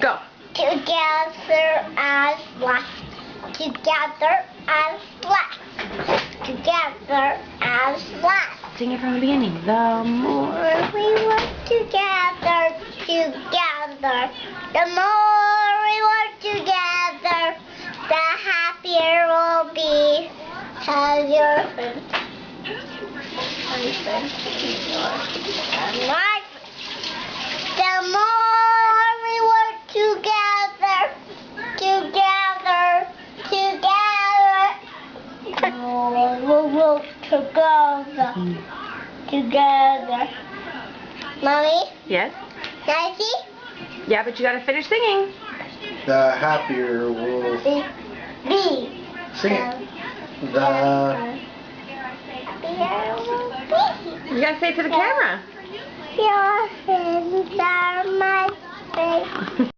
Go. Together as one. Together as one. Together as one. Sing it from the beginning. The more We work together, the more we work together, the happier we'll be. Tell your friends. The more we work together, we'll work together. Mommy? Yes? Daddy? Yeah, but you gotta finish singing. The happier we'll Be. sing it. The Happier we'll be. You gotta say it to the camera. Your hands are my face.